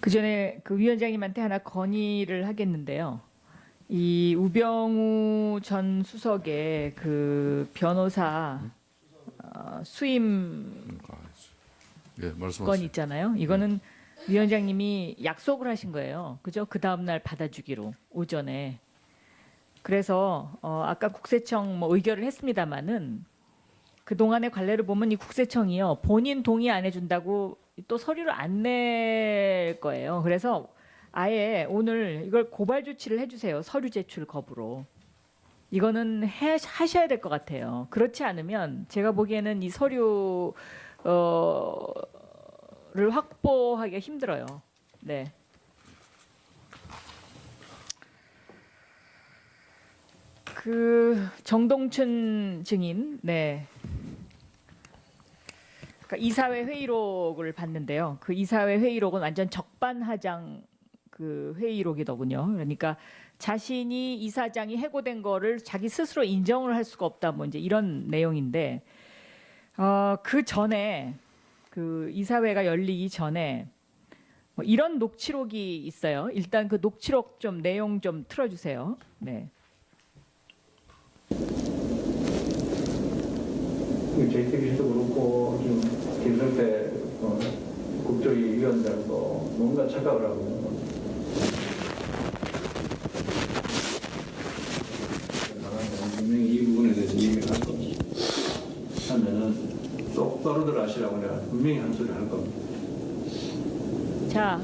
그 전에 그 위원장님한테 하나 건의를 하겠는데요. 이 우병우 전 수석의 그 변호사 수임 예, 말씀하세요. 건 있잖아요. 이거는 위원장님이 약속을 하신 거예요. 그죠? 그 다음 날 받아주기로 오전에. 그래서 아까 국세청 뭐 의결을 했습니다마는 그 동안의 관례를 보면 이 국세청이요 본인 동의 안 해준다고 또 서류를 안 낼 거예요. 그래서 아예 오늘 이걸 고발 조치를 해주세요. 서류 제출 거부로. 이거는 하셔야 될 것 같아요. 그렇지 않으면 제가 보기에는 이 서류 를 확보하기가 힘들어요. 네. 그 정동춘 증인, 네. 그러니까 이사회 회의록을 봤는데요. 그 이사회 회의록은 완전 적반하장 그 회의록이더군요. 그러니까 자신이 이사장이 해고된 거를 자기 스스로 인정을 할 수가 없다, 뭐 이제 이런 내용인데, 그 전에 그 이사회가 열리기 전에 뭐 이런 녹취록이 있어요. 일단 그 녹취록 좀 내용 좀 틀어주세요. 네. JTBC도 그렇고 지금 김성태 국조위 위원장도 뭔가 착각을 하고 있는 겁니다. 분명히 이 부분에 대해서 얘기를 할 겁니다. 하면은 똑바로들 하시라고 내가 분명히 한 소리 할 겁니다. 자,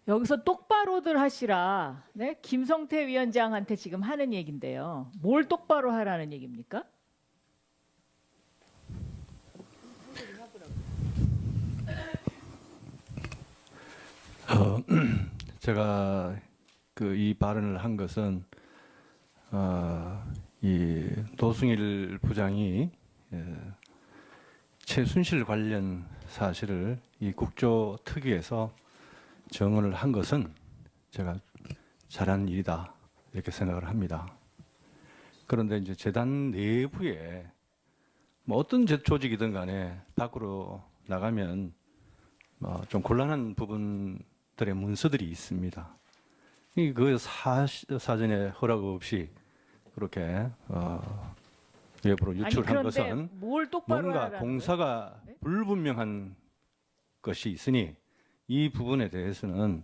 여기서 똑바로들 하시라. 네? 김성태 위원장한테 지금 하는 얘긴데요. 뭘 똑바로 하라는 얘기입니까? 제가 이 발언을 한 것은 이 노승일 부장이 최순실 관련 사실을 이 국조특위에서 정언을 한 것은 제가 잘한 일이다 이렇게 생각을 합니다. 그런데 이제 재단 내부에 뭐 어떤 조직이든 간에 밖으로 나가면 좀 곤란한 부분들의 문서들이 있습니다. 그 사전에 허락 없이 그렇게 외부로 유출한 것은 뭘 똑바로 뭔가 하라는 공사가 네? 불분명한 것이 있으니 이 부분에 대해서는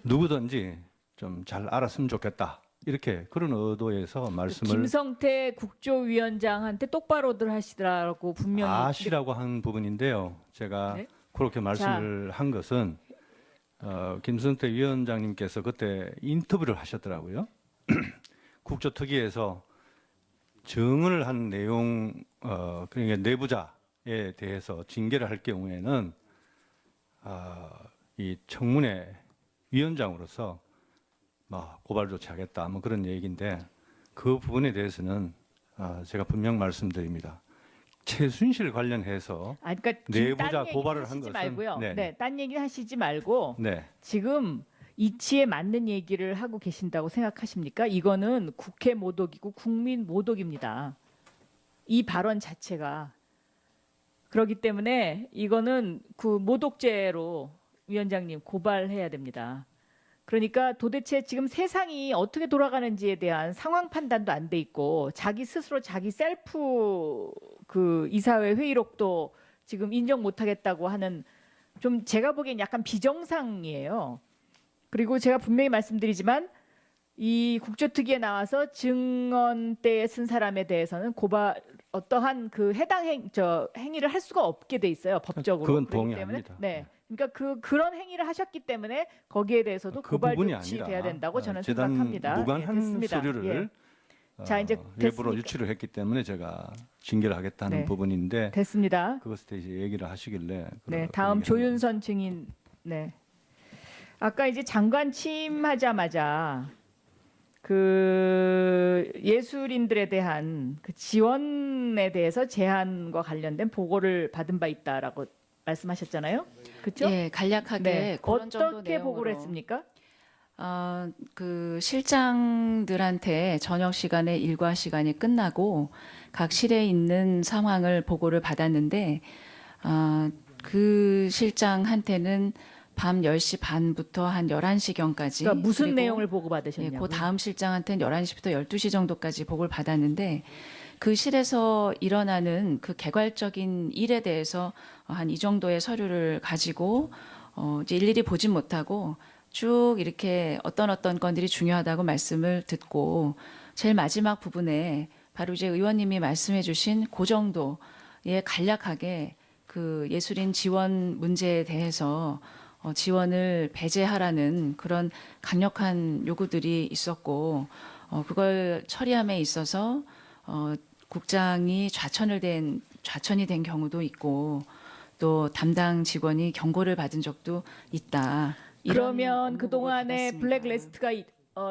누구든지 좀 잘 알았으면 좋겠다. 이렇게 그런 의도에서 말씀을 김성태 국조위원장한테 똑바로들 하시라고 분명히 아시라고 한 부분인데요. 제가 네? 그렇게 말씀을 한 것은 김성태 위원장님께서 그때 인터뷰를 하셨더라고요. 국조특위에서 정언을 한 내용, 그러니까 내부자에 대해서 징계를 할 경우에는 이 청문회 위원장으로서 고발 조치하겠다, 뭐 그런 얘기인데 그 부분에 대해서는 제가 분명 말씀드립니다. 최순실 관련해서 그러니까 내부자 딴 얘기 고발을 한 하시지 것은 말고요. 네. 네, 딴 얘기 하시지 말고 네. 지금 이치에 맞는 얘기를 하고 계신다고 생각하십니까? 이거는 국회 모독이고 국민 모독입니다. 이 발언 자체가 그렇기 때문에 이거는 그 모독죄로 위원장님 고발해야 됩니다. 그러니까 도대체 지금 세상이 어떻게 돌아가는지에 대한 상황 판단도 안 돼 있고 자기 스스로 자기 셀프 그 이사회 회의록도 지금 인정 못 하겠다고 하는 좀 제가 보기엔 약간 비정상이에요. 그리고 제가 분명히 말씀드리지만 이 국조특위에 나와서 증언대에 쓴 사람에 대해서는 고발 어떠한 그 해당 행위를 할 수가 없게 돼 있어요. 법적으로. 그건 그렇기 때문에 동의합니다. 네. 그러니까 그런 행위를 하셨기 때문에 거기에 대해서도 그 고발 부분이 조치 아니라 돼야 된다고 저는 재단 생각합니다. 무관한 예, 됐습니다. 서류를 자, 이제 외부로 됐으니까. 유출을 했기 때문에 제가 징계를 하겠다는 네. 부분인데 됐습니다. 그것에 대해서 얘기를 하시길래 네, 그 다음 얘기를 조윤선 증인. 네. 아까 이제 장관 취임하자마자 그 예술인들에 대한 그 지원에 대해서 제한과 관련된 보고를 받은 바 있다라고 말씀하셨잖아요. 그렇죠? 예, 간략하게 네. 그런 정도 어떻게 내용으로. 보고를 했습니까? 그 실장들한테 저녁 시간에 일과 시간이 끝나고 각 실에 있는 상황을 보고를 받았는데 그 실장한테는 밤 10시 반부터 한 11시경까지. 그러니까 무슨 그리고 내용을 보고 예, 받으셨냐고요? 그 다음 실장한테는 11시부터 12시 정도까지 보고를 받았는데 그 실에서 일어나는 그 개괄적인 일에 대해서 한 이 정도의 서류를 가지고 이제 일일이 보진 못하고 쭉 이렇게 어떤 건들이 중요하다고 말씀을 듣고 제일 마지막 부분에 바로 이제 의원님이 말씀해 주신 그 정도의 간략하게 그 예술인 지원 문제에 대해서 지원을 배제하라는 그런 강력한 요구들이 있었고 그걸 처리함에 있어서 국장이 좌천이 된 경우도 있고 또 담당 직원이 경고를 받은 적도 있다. 이런 그러면 업무 그동안에 보고를 블랙리스트가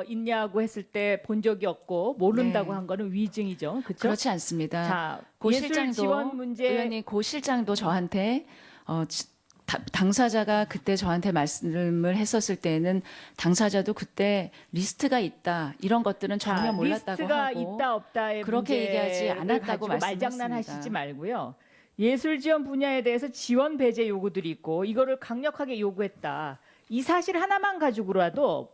있냐고 했을 때 본 적이 없고 모른다고 네. 한 거는 위증이죠. 그렇죠? 그렇지 않습니다. 자, 고 예술 실장도 지원 문제 의원님 고 실장도 저한테 당사자가 그때 저한테 말씀을 했었을 때는 당사자도 그때 리스트가 있다 이런 것들은 전혀 자, 몰랐다고 리스트가 하고 있다 없다의 그렇게 얘기하지 문제를 않았다고 가지고 말장난하시지 말씀했습니다. 말고요. 예술 지원 분야에 대해서 지원 배제 요구들이 있고 이거를 강력하게 요구했다. 이 사실 하나만 가지고라도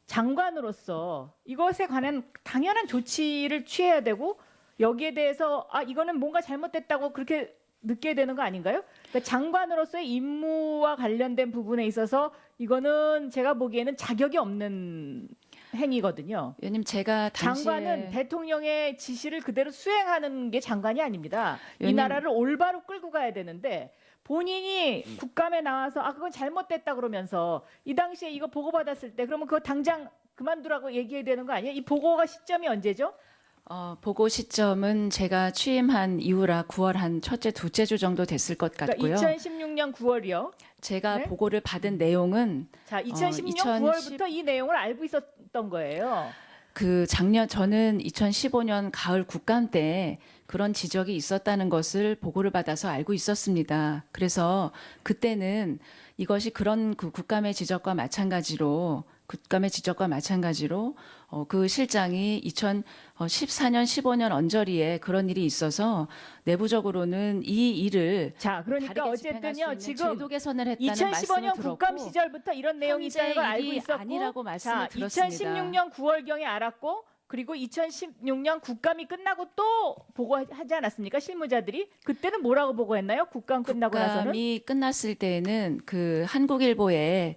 장관으로서 이것에 관한 당연한 조치를 취해야 되고 여기에 대해서 이거는 뭔가 잘못됐다고 그렇게 느껴야 되는 거 아닌가요? 그러니까 장관으로서의 임무와 관련된 부분에 있어서 이거는 제가 보기에는 자격이 없는 행위거든요. 의원님 제가 당시에 장관은 대통령의 지시를 그대로 수행하는 게 장관이 아닙니다. 이 의원님. 나라를 올바로 끌고 가야 되는데 본인이 국감에 나와서 그건 잘못됐다 그러면서 이 당시에 이거 보고받았을 때 그러면 그거 당장 그만두라고 얘기해야 되는 거 아니에요? 이 보고가 시점이 언제죠? 보고 시점은 제가 취임한 이후라 9월 한 첫째, 둘째 주 정도 됐을 것 같고요. 그러니까 2016년 9월이요. 제가 네? 보고를 받은 내용은 자, 2016년 2010 9월부터 이 내용을 알고 있었던 거예요. 그 작년 저는 2015년 가을 국감 때 그런 지적이 있었다는 것을 보고를 받아서 알고 있었습니다. 그래서 그때는 이것이 그런 그 국감의 지적과 마찬가지로 그 실장이 2014년 15년 언저리에 그런 일이 있어서 내부적으로는 이 일을 자, 그러니까 다르게 집행할 수 어쨌든요. 있는 지금 제도 개선을 했다는 말씀을 2015년 들었고 국감 시절부터 이런 내용이 있다는 걸 알고 일이 있었고 아니라고 말씀을 자, 들었습니다. 2016년 9월경에 알았고 그리고 2016년 국감이 끝나고 또 보고하지 않았습니까? 실무자들이 그때는 뭐라고 보고했나요? 국감 끝나고 나서는 국감이 끝났을 때는 그 한국일보에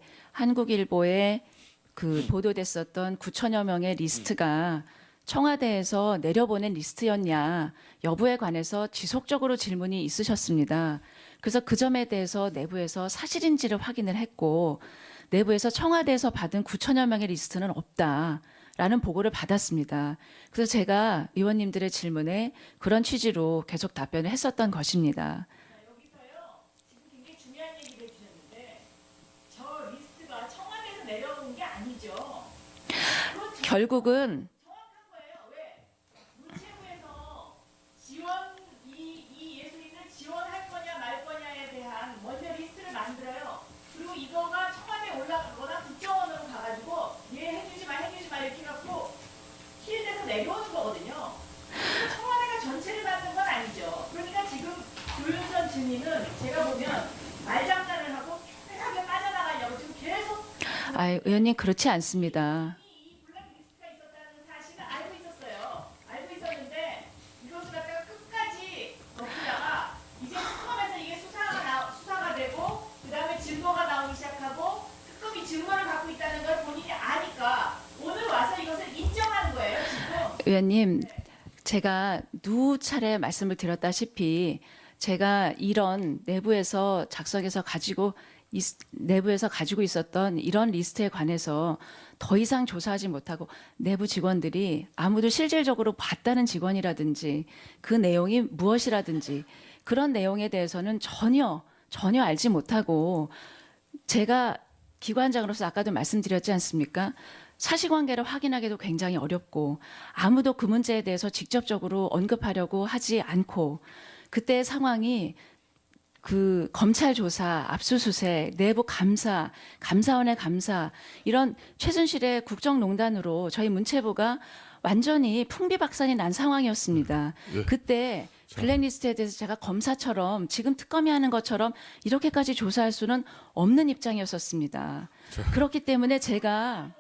그 보도됐었던 9천여 명의 리스트가 청와대에서 내려보낸 리스트였냐 여부에 관해서 지속적으로 질문이 있으셨습니다. 그래서 그 점에 대해서 내부에서 사실인지를 확인을 했고 내부에서 청와대에서 받은 9천여 명의 리스트는 없다라는 보고를 받았습니다. 그래서 제가 의원님들의 질문에 그런 취지로 계속 답변을 했었던 것입니다. 여기서요. 지금 굉장히 중요한 얘기를 해주셨는데 저 리스트가 청와대에서 내려온 게 아니죠. 결국은 정확한 거예요. 왜? 문체부에서 지원 이 예술인을 지원할 거냐 말 거냐에 대한 먼저 리스트를 만들어요. 그리고 이거가 청와대에 올라가거나 국정원으로 가가지고 얘 해주지 마 이렇게 갖고 필드에서 내려오는 거거든요. 그래서 청와대가 전체를 받는 건 아니죠. 그러니까 지금 조윤선 증인은 제가 보면 말장난을 하고 편하게 빠져나가려고 지금 계속 의원님 그렇지 않습니다. 이 블랙리스트가 있었다는 사실을 알고 있었어요. 알고 있었는데 이것을 갖다가 끝까지 덮으다가 이제 특검에서 이게 수사가 되고 그다음에 증거가 나오기 시작하고 특검이 증거를 갖고 있다는 걸 본인이 아니까 오늘 와서 이것을 인정하는 거예요. 지금. 의원님, 제가 누차례 말씀을 드렸다시피 제가 이런 내부에서 작성해서 내부에서 가지고 있었던 이런 리스트에 관해서 더 이상 조사하지 못하고 내부 직원들이 아무도 실질적으로 봤다는 직원이라든지 그 내용이 무엇이라든지 그런 내용에 대해서는 전혀 알지 못하고 제가 기관장으로서 아까도 말씀드렸지 않습니까? 사실관계를 확인하기도 굉장히 어렵고 아무도 그 문제에 대해서 직접적으로 언급하려고 하지 않고 그때 상황이 그 검찰 조사, 압수수색, 내부 감사, 감사원의 감사 이런 최순실의 국정농단으로 저희 문체부가 완전히 풍비박산이 난 상황이었습니다. 예. 그때 블랙리스트에 대해서 제가 검사처럼 지금 특검이 하는 것처럼 이렇게까지 조사할 수는 없는 입장이었었습니다. 그렇기 때문에 제가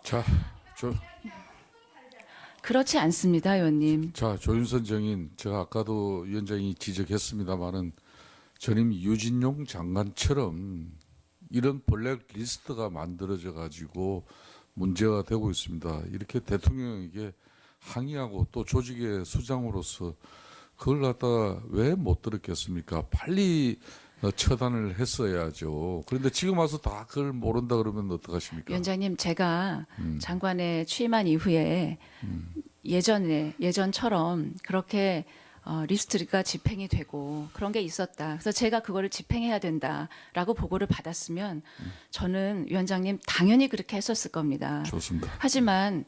자, 그렇지 않습니다, 의원님. 조윤선 정인, 제가 아까도 위원장이 지적했습니다마는 전임 유진용 장관처럼 이런 블랙리스트가 만들어져 가지고 문제가 되고 있습니다. 이렇게 대통령에게 항의하고 또 조직의 수장으로서 그걸 갖다가 왜 못 들었겠습니까? 빨리 처단을 했어야죠. 그런데 지금 와서 다 그걸 모른다 그러면 어떡하십니까? 위원장님, 제가 장관에 취임한 이후에 예전처럼 그렇게 리스트가 집행이 되고 그런 게 있었다. 그래서 제가 그거를 집행해야 된다라고 보고를 받았으면 저는 위원장님 당연히 그렇게 했었을 겁니다. 좋습니다. 하지만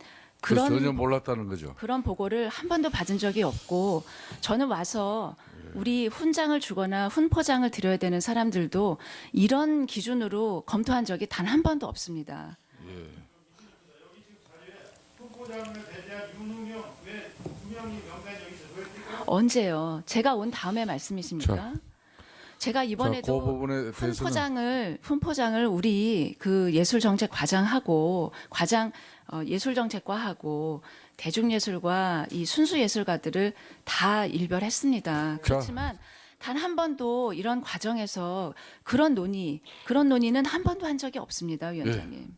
전혀 그런 몰랐다는 거죠. 그런 보고를 한 번도 받은 적이 없고 저는 와서 우리 훈장을 주거나 훈포장을 드려야 되는 사람들도 이런 기준으로 검토한 적이 단 한 번도 없습니다. 언제요? 제가 온 다음에 말씀이십니까? 제가 그 이번에도 부분에 대해서는 훈포장을 우리 그 예술정책과장하고 예술정책과하고 대중예술과 이 순수예술가들을 다 일별했습니다. 그렇지만 단 한 번도 이런 과정에서 그런 논의는 한 번도 한 적이 없습니다, 위원장님.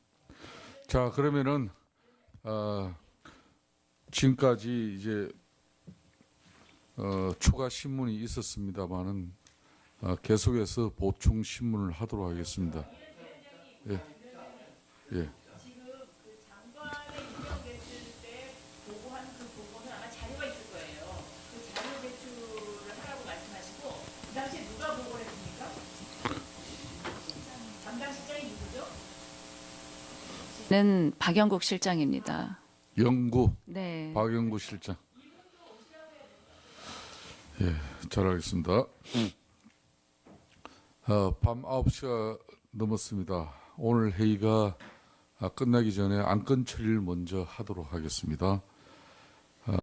자, 그러면은 지금까지 이제 추가 신문이 있었습니다만은 계속해서 보충 신문을 하도록 하겠습니다. 예. 예. 는 박영국 실장입니다. 영구 네. 박영구 실장. 예, 잘하겠습니다. 밤 9시가 넘었습니다. 오늘 회의가 끝나기 전에 안건 처리를 먼저 하도록 하겠습니다.